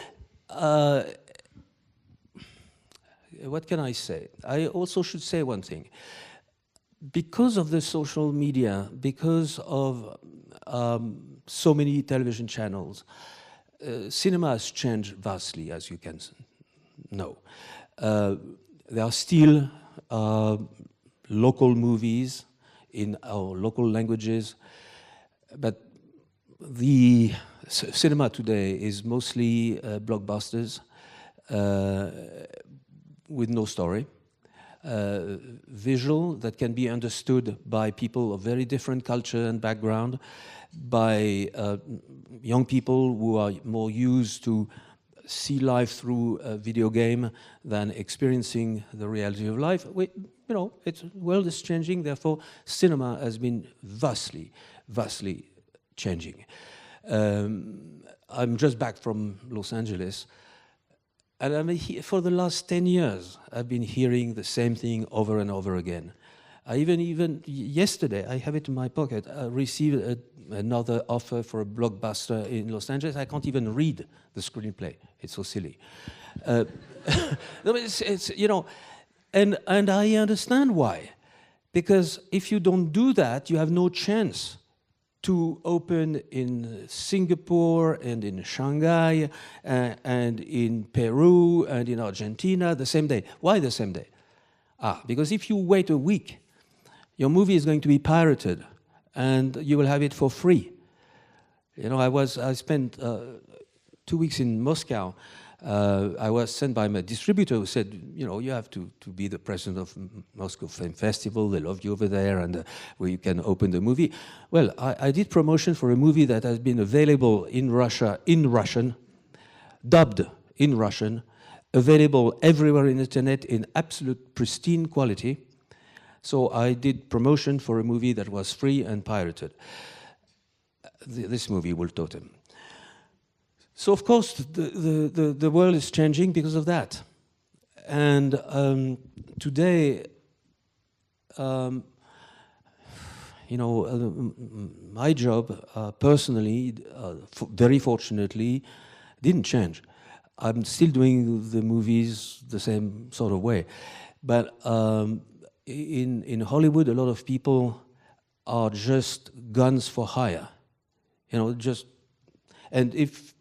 What can I say? I also should say one thing. Because of the social media, because of so many television channels, cinema has changed vastly, as you can know. There are still local movies in our local languages, but the cinema today is mostly blockbusters with no story. Visual that can be understood by people of very different culture and background, by young people who are more used to see life through a video game than experiencing the reality of life. The world is changing, therefore cinema has been vastly changing. I'm just back from Los Angeles, and for the last 10 years, I've been hearing the same thing over and over again. I even yesterday, I have it in my pocket, I received another offer for a blockbuster in Los Angeles. I can't even read the screenplay. It's so silly. It's and I understand why. Because if you don't do that, you have no chance to open in Singapore and in Shanghai and in Peru and in Argentina the same day. Why the same day? Because if you wait a week, your movie is going to be pirated and you will have it for free. I spent 2 weeks in Moscow. I was sent by my distributor who said, you have to be the president of Moscow Film Festival. They love you over there, and where you can open the movie. Well, I did promotion for a movie that has been available in Russia in Russian, dubbed in Russian, available everywhere on the internet in absolute pristine quality. So I did promotion for a movie that was free and pirated. This movie, Wolf Totem. So of course the world is changing because of that, and today, my job personally, very fortunately, didn't change. I'm still doing the movies the same sort of way, but in Hollywood, a lot of people are just guns for hire, and if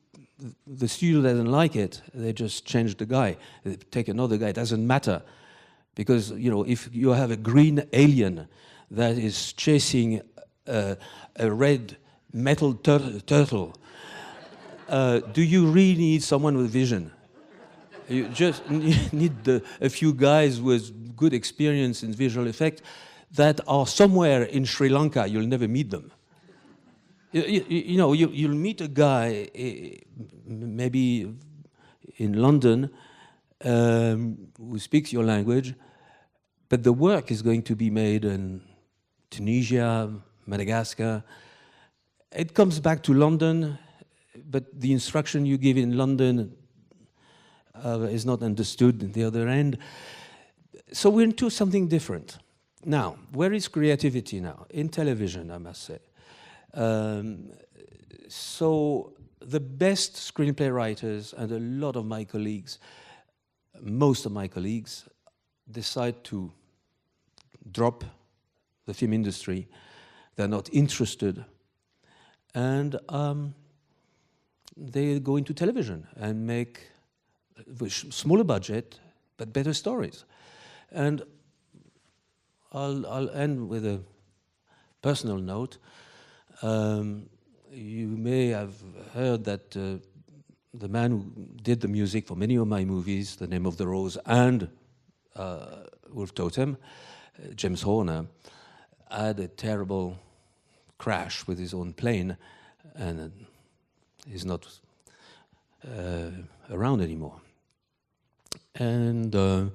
the studio doesn't like it, they just change the guy. They take another guy. It doesn't matter. Because, if you have a green alien that is chasing a red metal turtle, do you really need someone with vision? You just need a few guys with good experience in visual effect that are somewhere in Sri Lanka. You'll never meet them. You'll meet a guy, maybe in London, who speaks your language, but the work is going to be made in Tunisia, Madagascar. It comes back to London, but the instruction you give in London is not understood at the other end. So we're into something different. Now, where is creativity now? In television, I must say. So the best screenplay writers and a lot of my colleagues, most of my colleagues, decide to drop the film industry. They're not interested, and they go into television and make smaller budget but better stories. And I'll end with a personal note. You may have heard that the man who did the music for many of my movies, The Name of the Rose and Wolf Totem, James Horner, had a terrible crash with his own plane and is not around anymore. And a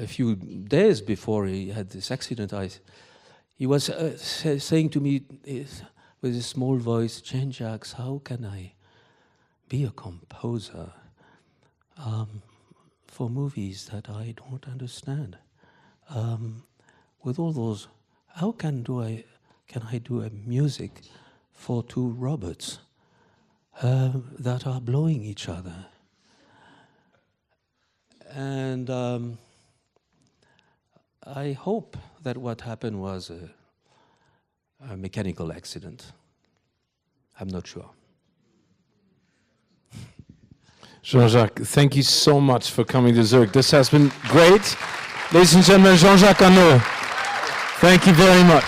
few days before he had this accident, he was saying to me with a small voice, Jean-Jacques, how can I be a composer for movies that I don't understand? With all those, how can I do a music for two robots that are blowing each other? And I hope that what happened was a mechanical accident. I'm not sure. Jean-Jacques, thank you so much for coming to Zurich. This has been great. Ladies and gentlemen, Jean-Jacques Annaud. Thank you very much.